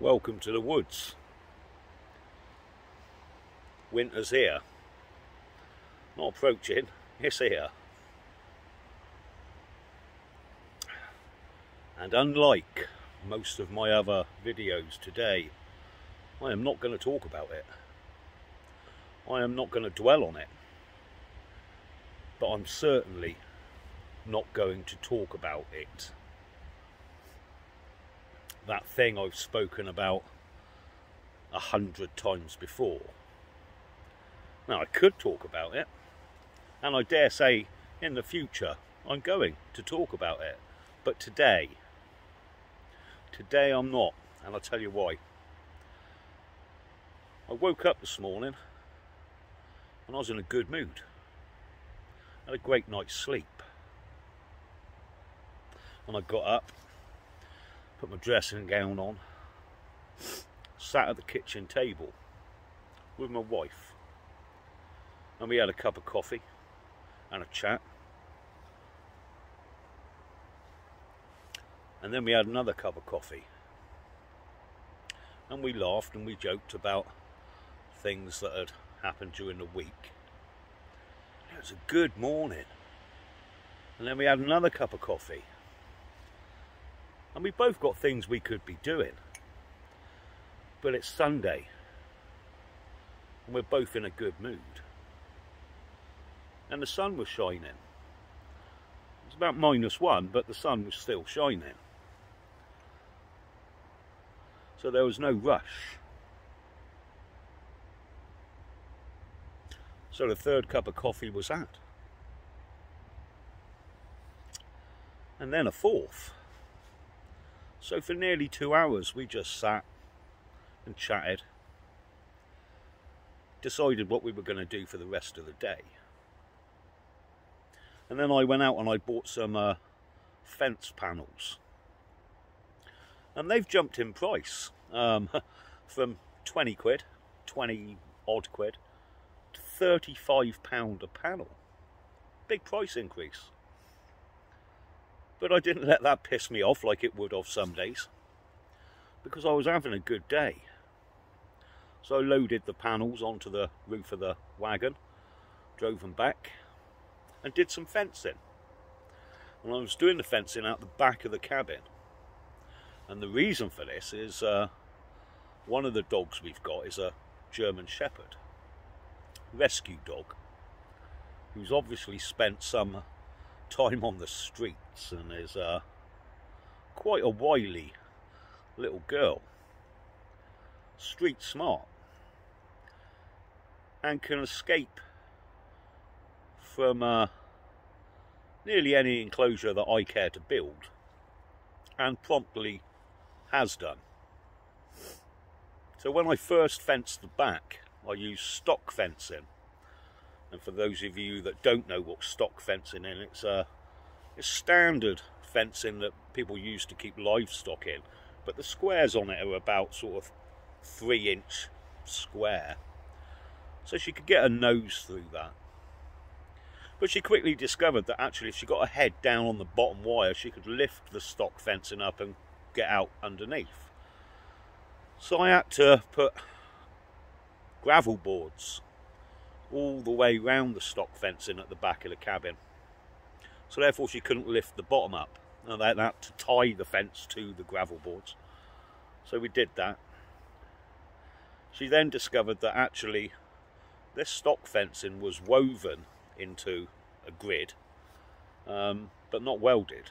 Welcome to the woods. Winter's here. Not approaching, it's here. And unlike most of my other videos today, I am not going to talk about it. I am not going to dwell on it. But I'm certainly not going to talk about it. That thing I've spoken about 100 times before. Now, I could talk about it, and I dare say in the future I'm going to talk about it. But today I'm not, and I'll tell you why. I woke up this morning and I was in a good mood. I had a great night's sleep. And I got up, put my dressing gown on, sat at the kitchen table with my wife, and we had a cup of coffee and a chat, and then we had another cup of coffee, and we laughed and we joked about things that had happened during the week. It was a good morning. And then we had another cup of coffee. And we both got things we could be doing. But it's Sunday. And we're both in a good mood. And the sun was shining. It was about -1, but the sun was still shining. So there was no rush. So the third cup of coffee was had. And then a fourth. So for nearly 2 hours we just sat and chatted, decided what we were going to do for the rest of the day. And then I went out and I bought some fence panels. And they've jumped in price from 20 quid, 20 odd quid, to £35 a panel. Big price increase. But I didn't let that piss me off like it would have some days, because I was having a good day. So I loaded the panels onto the roof of the wagon, drove them back, and did some fencing. And I was doing the fencing out the back of the cabin. And the reason for this is one of the dogs we've got is a German Shepherd, rescue dog, who's obviously spent some time on the streets and is quite a wily little girl, street smart, and can escape from nearly any enclosure that I care to build, and promptly has done. So when I first fenced the back, I used stock fencing. And for those of you that don't know what stock fencing is, it's standard fencing that people use to keep livestock in, but the squares on it are about sort of 3-inch square, so she could get her nose through that. But she quickly discovered that actually if she got her head down on the bottom wire, she could lift the stock fencing up and get out underneath. So I had to put gravel boards all the way round the stock fencing at the back of the cabin. So therefore she couldn't lift the bottom up, and I had to tie the fence to the gravel boards. So we did that. She then discovered that actually this stock fencing was woven into a grid, but not welded.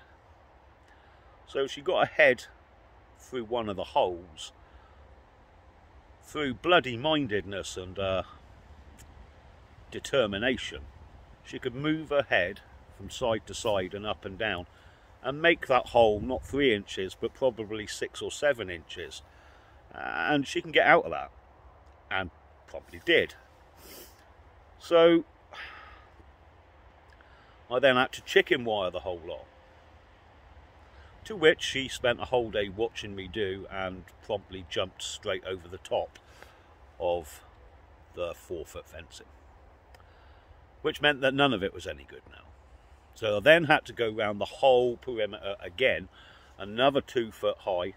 So she got her head through one of the holes. Through bloody mindedness and determination, she could move her head from side to side and up and down and make that hole not 3 inches but probably 6 or 7 inches, and she can get out of that, and probably did. So I then had to chicken wire the whole lot, to which she spent a whole day watching me do and promptly jumped straight over the top of the 4-foot fencing, which meant that none of it was any good now. So I then had to go round the whole perimeter again, another 2 foot high,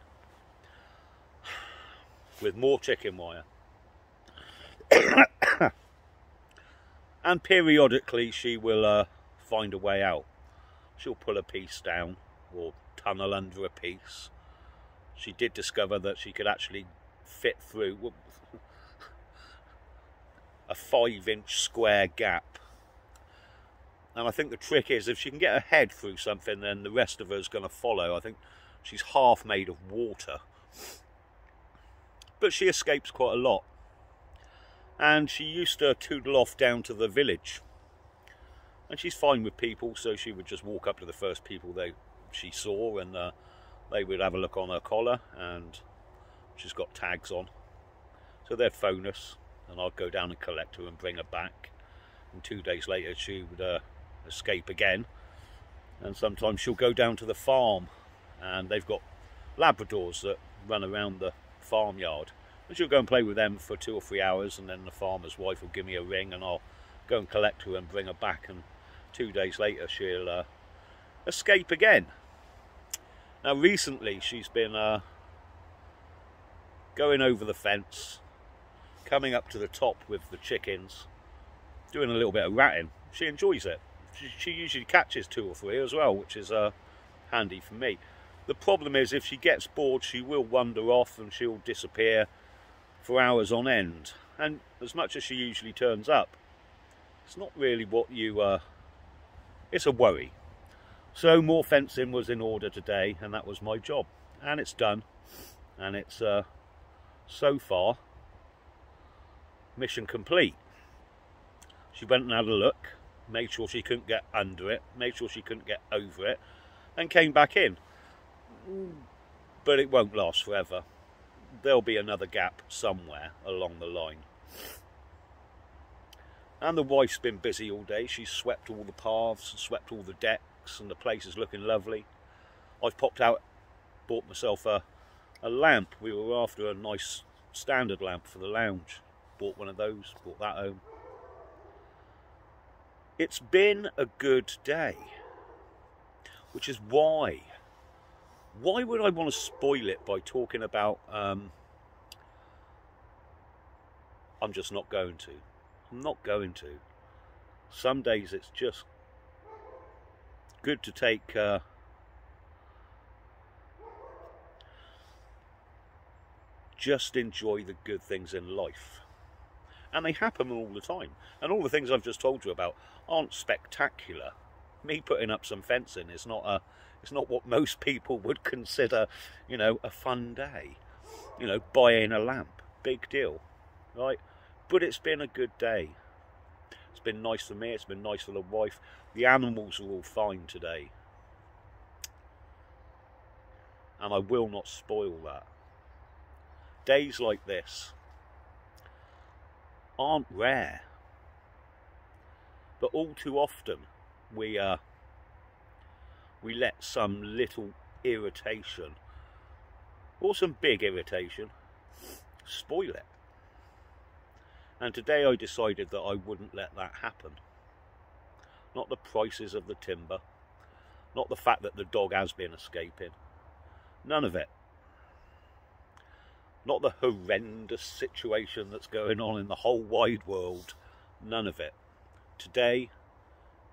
with more chicken wire. And periodically she will find a way out. She'll pull a piece down or tunnel under a piece. She did discover that she could actually fit through a 5-inch square gap. And I think the trick is, if she can get her head through something, then the rest of her is going to follow. I think she's half made of water. But she escapes quite a lot. And she used to toodle off down to the village. And she's fine with people, so she would just walk up to the first people she saw, and they would have a look on her collar, and she's got tags on. So they'd phone us, and I'd go down and collect her and bring her back. And 2 days later she would escape again. And sometimes she'll go down to the farm, and they've got Labradors that run around the farmyard. And she'll go and play with them for 2 or 3 hours, and then the farmer's wife will give me a ring, and I'll go and collect her and bring her back. And 2 days later she'll escape again. Now recently she's been going over the fence, coming up to the top with the chickens, doing a little bit of ratting. She enjoys it. She usually catches 2 or 3 as well, which is handy for me. The problem is, if she gets bored, she will wander off and she'll disappear for hours on end. And as much as she usually turns up, it's not really what you... it's a worry. So more fencing was in order today, and that was my job. And it's done. And it's, so far, mission complete. She went and had a look, made sure she couldn't get under it, made sure she couldn't get over it, and came back in. But it won't last forever. There'll be another gap somewhere along the line. And the wife's been busy all day. She's swept all the paths and swept all the decks, and the place is looking lovely. I've popped out, bought myself a lamp. We were after a nice standard lamp for the lounge. Bought one of those, brought that home. It's been a good day, which is why would I want to spoil it by talking about I'm just not going to. I'm not going to. Some days it's just good to take just enjoy the good things in life. And they happen all the time. And all the things I've just told you about aren't spectacular. Me putting up some fencing is not what most people would consider, you know, a fun day. You know, buying a lamp, big deal, right? But it's been a good day. It's been nice for me, it's been nice for the wife. The animals are all fine today. And I will not spoil that. Days like this aren't rare, but all too often we let some little irritation or some big irritation spoil it. And today I decided that I wouldn't let that happen. Not the prices of the timber, not the fact that the dog has been escaping, none of it. Not the horrendous situation that's going on in the whole wide world. None of it. Today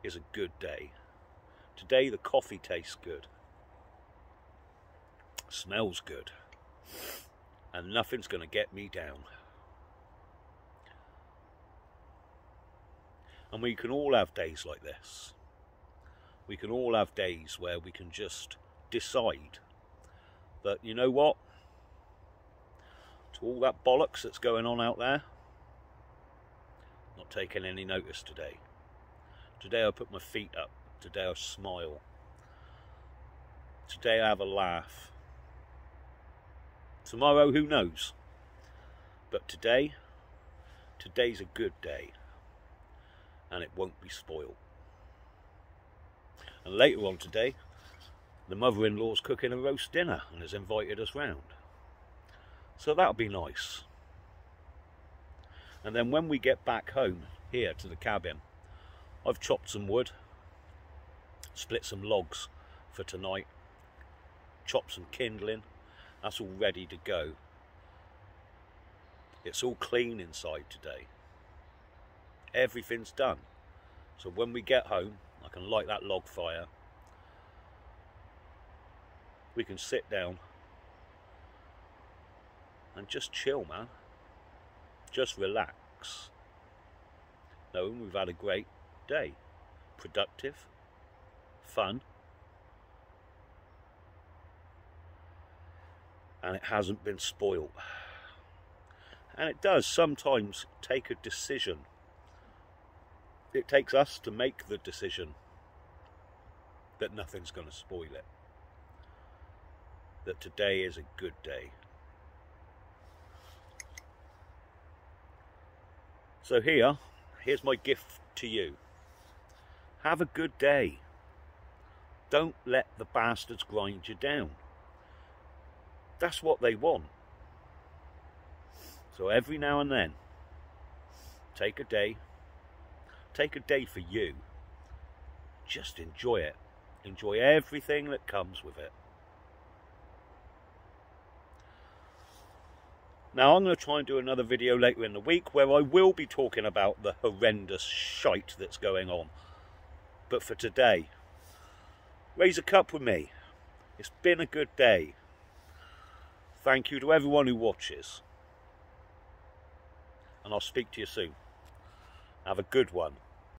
is a good day. Today the coffee tastes good. Smells good. And nothing's going to get me down. And we can all have days like this. We can all have days where we can just decide that, you know what? To all that bollocks that's going on out there, not taking any notice today. Today I put my feet up. Today I smile. Today I have a laugh. Tomorrow, who knows? But today's a good day. And it won't be spoiled. And later on today, the mother-in-law's cooking a roast dinner and has invited us round. So that'll be nice. And then when we get back home here to the cabin, I've chopped some wood, split some logs for tonight, chopped some kindling. That's all ready to go. It's all clean inside today. Everything's done. So when we get home, I can light that log fire. We can sit down and just chill, man. Just relax. Knowing we've had a great day. Productive. Fun. And it hasn't been spoiled. And it does sometimes take a decision. It takes us to make the decision that nothing's going to spoil it. That today is a good day. So here's my gift to you. Have a good day. Don't let the bastards grind you down. That's what they want. So every now and then, take a day for you. Just enjoy it. Enjoy everything that comes with it. Now I'm going to try and do another video later in the week where I will be talking about the horrendous shite that's going on. But for today, raise a cup with me. It's been a good day. Thank you to everyone who watches. And I'll speak to you soon. Have a good one.